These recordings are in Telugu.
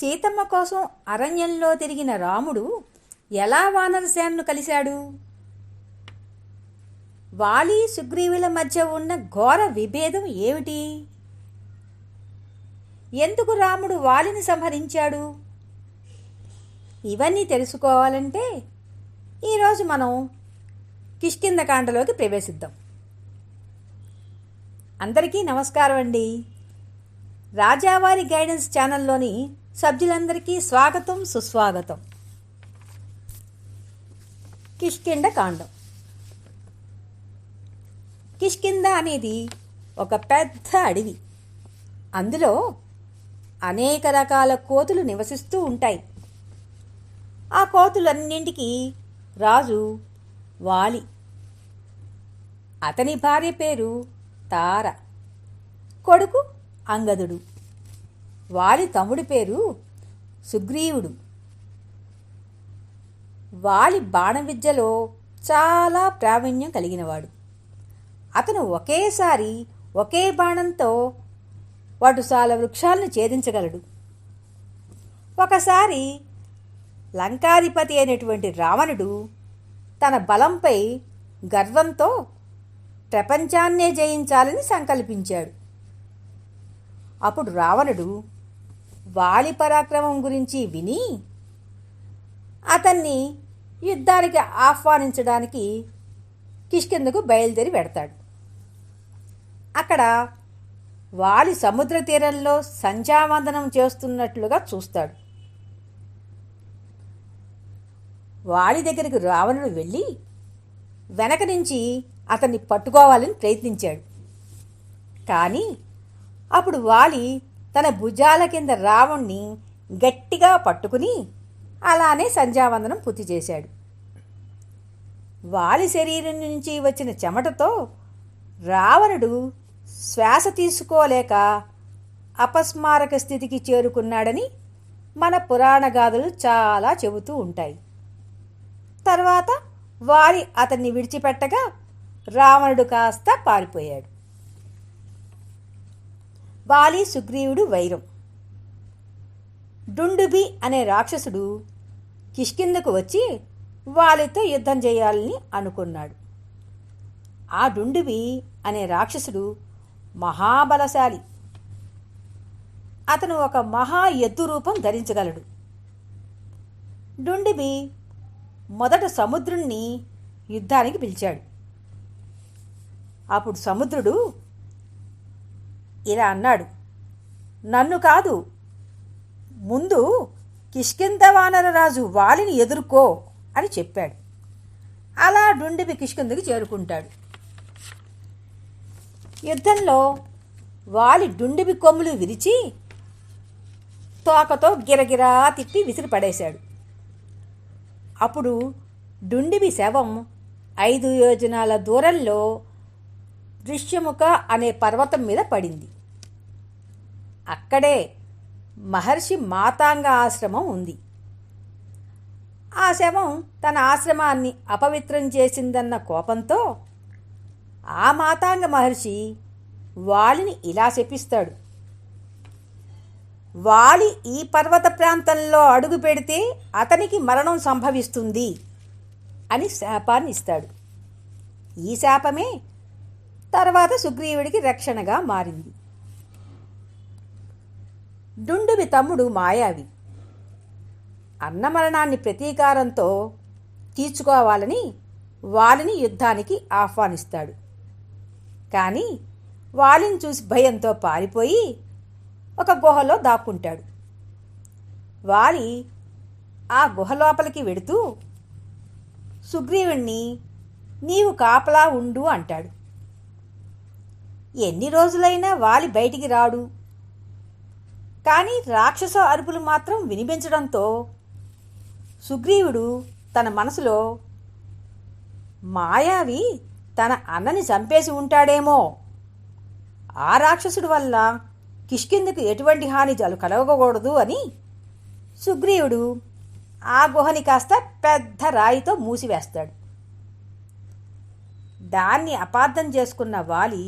సీతమ్మ కోసం అరణ్యంలో తిరిగిన రాముడు ఎలా వానరసేనను కలిశాడు? వాలి సుగ్రీవుల మధ్య ఉన్న ఘోర విభేదం ఏమిటి? ఎందుకు రాముడు వాలిని సంహరించాడు? ఇవన్నీ తెలుసుకోవాలంటే ఈరోజు మనం కిష్కింధకాండలోకి ప్రవేశిద్దాం. అందరికీ నమస్కారం అండి. రాజావారి గైడెన్స్ ఛానల్లోని సభ్యులందరికీ స్వాగతం, సుస్వాగతం. కిష్కింధకాండం. కిష్కింధ అనేది ఒక పెద్ద అడవి. అందులో అనేక రకాల కోతులు నివసిస్తూ ఉంటాయి. ఆ కోతులన్నింటికీ రాజు వాలి. అతని భార్య పేరు తార, కొడుకు అంగదుడు. వాలి తమ్ముడి పేరు సుగ్రీవుడు. వాలి బాణవిద్యలో చాలా ప్రావీణ్యం కలిగినవాడు. అతను ఒకేసారి ఒకే బాణంతో వటుసాల వృక్షాలను ఛేదించగలడు. ఒకసారి లంకాధిపతి అయినటువంటి రావణుడు తన బలంపై గర్వంతో ప్రపంచాన్నే జయించాలని సంకల్పించాడు. అప్పుడు రావణుడు వాలి పరాక్రమం గురించి విని అతన్ని యుద్ధానికి ఆహ్వానించడానికి కిష్కింధకు బయలుదేరి వెడతాడు. అక్కడ వాలి సముద్ర తీరంలో సంధ్యావందనం చేస్తున్నట్లుగా చూస్తాడు. వాలి దగ్గరికి రావణుడు వెళ్ళి వెనక నుంచి అతన్ని పట్టుకోవాలని ప్రయత్నించాడు. కానీ అప్పుడు వాలి తన భుజాల కింద రావణ్ణి గట్టిగా పట్టుకుని అలానే సంధ్యావందనం పూర్తి చేశాడు. వాలి శరీరం నుంచి వచ్చిన చెమటతో రావణుడు శ్వాస తీసుకోలేక అపస్మారక స్థితికి చేరుకున్నాడని మన పురాణ గాథలు చాలా చెబుతూ ఉంటాయి. తర్వాత వాలి అతన్ని విడిచిపెట్టగా రావణుడు కాస్త పారిపోయాడు. వాలి సుగ్రీవుడు వైరం. డుండుబి అనే రాక్షసుడు కిష్కింధకు వచ్చి వాలితో యుద్ధం చేయాలని అనుకున్నాడు. ఆ డుండుబి అనే రాక్షసుడు మహాబలశాలి. అతను ఒక మహా ఎద్దు రూపం ధరించగలడు. డుండుబి మొదట సముద్రుణ్ణి యుద్ధానికి పిలిచాడు. అప్పుడు సముద్రుడు ఇలా అన్నాడు, నన్ను కాదు, ముందు కిష్కింధ వానర రాజు వాలిని ఎదుర్కో అని చెప్పాడు. అలా డుండిబి కిష్కింధకి చేరుకుంటాడు. యుద్ధంలో వాలి డుండిబి కొమ్ములు విరిచి తోకతో గిరగిరా తిప్పి విసిరిపడేశాడు. అప్పుడు డుండిబి శవం 5 యోజనాల దూరంలో దృశ్యముఖ అనే పర్వతం మీద పడింది. అక్కడే మహర్షి మాతాంగ ఆశ్రమం ఉంది. ఆ శవం తన ఆశ్రమాన్ని అపవిత్రం చేసిందన్న కోపంతో ఆ మాతాంగ మహర్షి వాలిని ఇలా శపిస్తాడు, వాలి ఈ పర్వత ప్రాంతంలో అడుగు పెడితే అతనికి మరణం సంభవిస్తుంది అని శాపాన్ని ఇస్తాడు. ఈ శాపమే తర్వాత సుగ్రీవుడికి రక్షణగా మారింది. డుండుబి తమ్ముడు మాయావి. అన్నమరణాన్ని ప్రతీకారంతో తీర్చుకోవాలని వాలిని యుద్ధానికి ఆహ్వానిస్తాడు. కానీ వాలిని చూసి భయంతో పారిపోయి ఒక గుహలో దాక్కుంటాడు. వాలి ఆ గుహ లోపలికి వెడుతూ సుగ్రీవుణ్ణి నీవు కాపలా ఉండు అంటాడు. ఎన్ని రోజులైనా వాలి బయటికి రాడు. కానీ రాక్షస అరుపులు మాత్రం వినిపించడంతో సుగ్రీవుడు తన మనసులో మాయావి తన అన్నని చంపేసి ఉంటాడేమో, ఆ రాక్షసుడి వల్ల కిష్కింధకు ఎటువంటి హాని కలగకూడదు అని సుగ్రీవుడు ఆ గుహని కాస్త పెద్ద రాయితో మూసివేస్తాడు. దాన్ని అపార్థం చేసుకున్న వాలి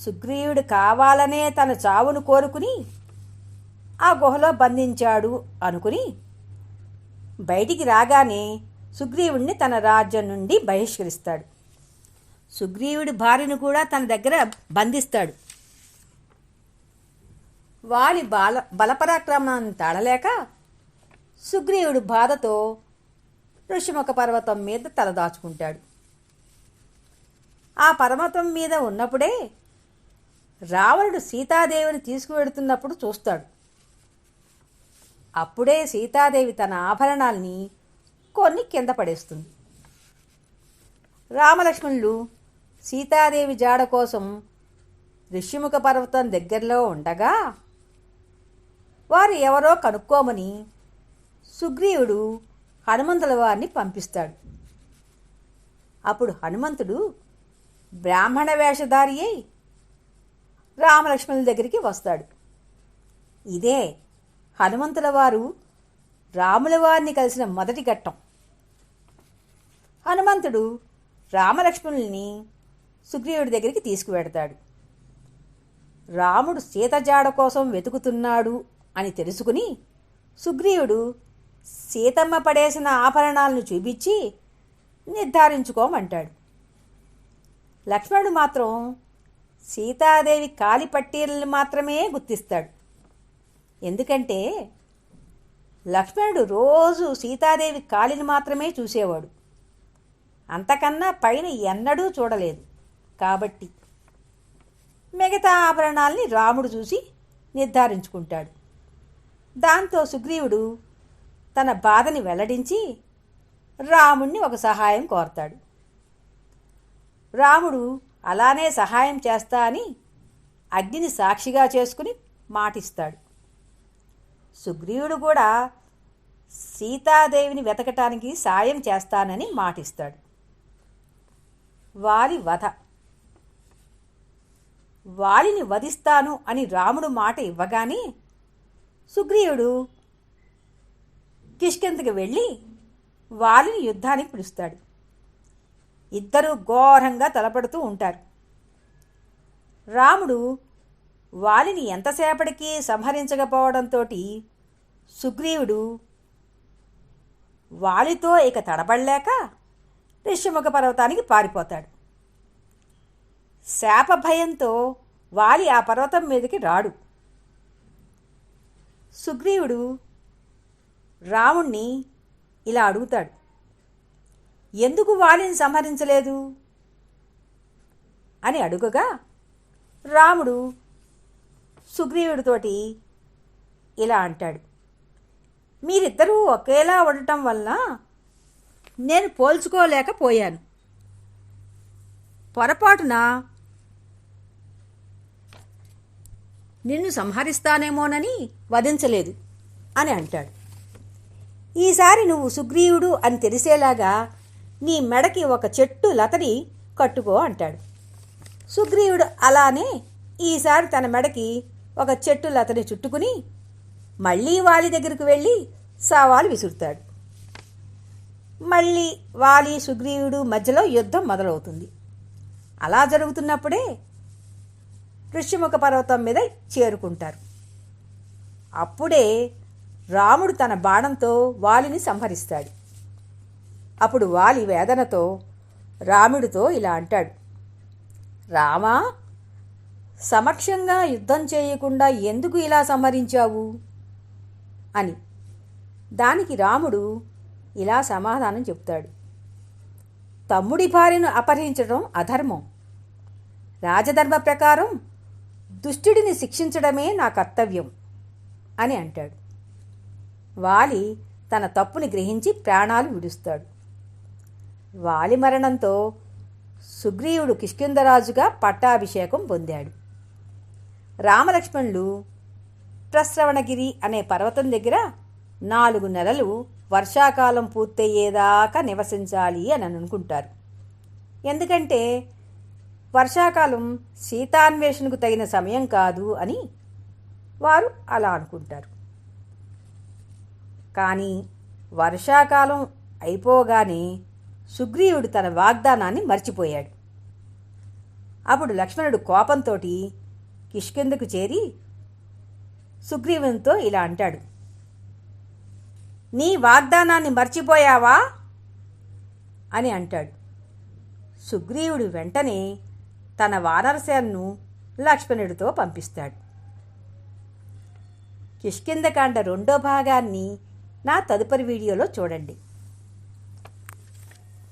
సుగ్రీవుడు కావాలనే తన చావును కోరుకుని ఆ గుహలో బంధించాడు అనుకుని బయటికి రాగానే సుగ్రీవుడిని తన రాజ్యం నుండి బహిష్కరిస్తాడు. సుగ్రీవుడి భార్యను కూడా తన దగ్గర బంధిస్తాడు. వాలి బలపరాక్రమాన్ని తాళలేక సుగ్రీవుడు బాధతో ఋషిముఖ పర్వతం మీద తలదాచుకుంటాడు. ఆ పర్వతం మీద ఉన్నప్పుడే రావణుడు సీతాదేవిని తీసుకువెడుతున్నప్పుడు చూస్తాడు. అప్పుడే సీతాదేవి తన ఆభరణాల్ని కొన్ని కింద పడేస్తుంది. రామలక్ష్మణులు సీతాదేవి జాడ కోసం ఋషిముఖ పర్వతం దగ్గరలో ఉండగా వారు ఎవరో కనుక్కోమని సుగ్రీవుడు హనుమంతుల వారిని పంపిస్తాడు. అప్పుడు హనుమంతుడు బ్రాహ్మణ వేషధారి అయి రామలక్ష్మణుల దగ్గరికి వస్తాడు. ఇదే హనుమంతుల వారు రాముల వారిని కలిసిన మొదటి ఘట్టం. హనుమంతుడు రామలక్ష్మణుల్ని సుగ్రీవుడి దగ్గరికి తీసుకువెడతాడు. రాముడు సీత జాడ కోసం వెతుకుతున్నాడు అని తెలుసుకుని సుగ్రీవుడు సీతమ్మ పడేసిన ఆభరణాలను చూపించి నిర్ధారించుకోమంటాడు. లక్ష్మణుడు మాత్రం సీతాదేవి కాలి పట్టీలను మాత్రమే గుర్తిస్తాడు. ఎందుకంటే లక్ష్మణుడు రోజు సీతాదేవి కాలిని మాత్రమే చూసేవాడు, అంతకన్నా పైన ఎన్నడూ చూడలేదు. కాబట్టి మిగతా ఆభరణాల్ని రాముడు చూసి నిర్ధారించుకుంటాడు. దాంతో సుగ్రీవుడు తన బాధని వెల్లడించి రాముణ్ణి ఒక సహాయం కోరతాడు. రాముడు అలానే సహాయం చేస్తా అని అగ్నిని సాక్షిగా చేసుకుని మాటిస్తాడు. సుగ్రీవుడు కూడా సీతాదేవిని వెతకటానికి సాయం చేస్తానని మాటిస్తాడు. వాలి వధ. వాలిని వధిస్తాను అని రాముడు మాట ఇవ్వగానే సుగ్రీవుడు కిష్కింధకి వెళ్ళి వాలిని యుద్ధానికి పిలుస్తాడు. ఇద్దరూ ఘోరంగా తలపడుతూ ఉంటారు. రాముడు వాలిని ఎంతసేపటికి సంహరించకపోవడంతో సుగ్రీవుడు వాలితో ఇక తడబడలేక ఋష్యముఖ పర్వతానికి పారిపోతాడు. శాప భయంతో వాలి ఆ పర్వతం మీదకి రాడు. సుగ్రీవుడు రాముణ్ణి ఇలా అడుగుతాడు, ఎందుకు వాలిని సంహరించలేదు అని అడుగగా రాముడు సుగ్రీవుడితోటి ఇలా అంటాడు, మీరిద్దరూ ఒకేలా ఉండటం వలన నేను పోల్చుకోలేకపోయాను. పొరపాటున నిన్ను సంహరిస్తానేమోనని వధించలేదు అని అంటాడు. ఈసారి నువ్వు సుగ్రీవుడు అని తెలిసేలాగా నీ మెడకి ఒక చెట్టు లతని కట్టుకో అంటాడు. సుగ్రీవుడు అలానే ఈసారి తన మెడకి ఒక చెట్టు లతని చుట్టుకుని మళ్ళీ వాలి దగ్గరకు వెళ్ళి సవాలు విసురుతాడు. మళ్ళీ వాలి సుగ్రీవుడు మధ్యలో యుద్ధం మొదలవుతుంది. అలా జరుగుతున్నప్పుడే ఋష్యముఖ పర్వతం మీద చేరుకుంటారు. అప్పుడే రాముడు తన బాణంతో వాలిని సంహరిస్తాడు. అప్పుడు వాలి వేదనతో రాముడితో ఇలా అంటాడు, రామా, సమక్షంగా యుద్ధం చేయకుండా ఎందుకు ఇలా సంహరించావు అని. దానికి రాముడు ఇలా సమాధానం చెప్తాడు, తమ్ముడి భార్యను అపహరించడం అధర్మం. రాజధర్మ ప్రకారం దుష్టుడిని శిక్షించడమే నా కర్తవ్యం అని అంటాడు. వాలి తన తప్పుని గ్రహించి ప్రాణాలు విడుస్తాడు. వాలి మరణంతో సుగ్రీవుడు కిష్కింధరాజుగా పట్టాభిషేకం పొందాడు. రామలక్ష్మణులు ప్రశ్రవణగిరి అనే పర్వతం దగ్గర 4 నెలలు వర్షాకాలం పూర్తయ్యేదాకా నివసించాలి అని అనుకుంటారు. ఎందుకంటే వర్షాకాలం సీతాన్వేషణకు తగిన సమయం కాదు అని వారు అలా అనుకుంటారు. కానీ వర్షాకాలం అయిపోగానే సుగ్రీవుడు తన వాగ్దానాన్ని మర్చిపోయాడు. అప్పుడు లక్ష్మణుడు కోపంతో కిష్కింధకు చేరి సుగ్రీవునితో ఇలా అంటాడు: నీ వాగ్దానాన్ని మర్చిపోయావా అని అంటాడు. సుగ్రీవుడు వెంటనే తన వానరసేనను లక్ష్మణుడితో పంపిస్తాడు. కిష్కింధకాండ 2వ భాగాన్ని నా తదుపరి వీడియోలో చూడండి.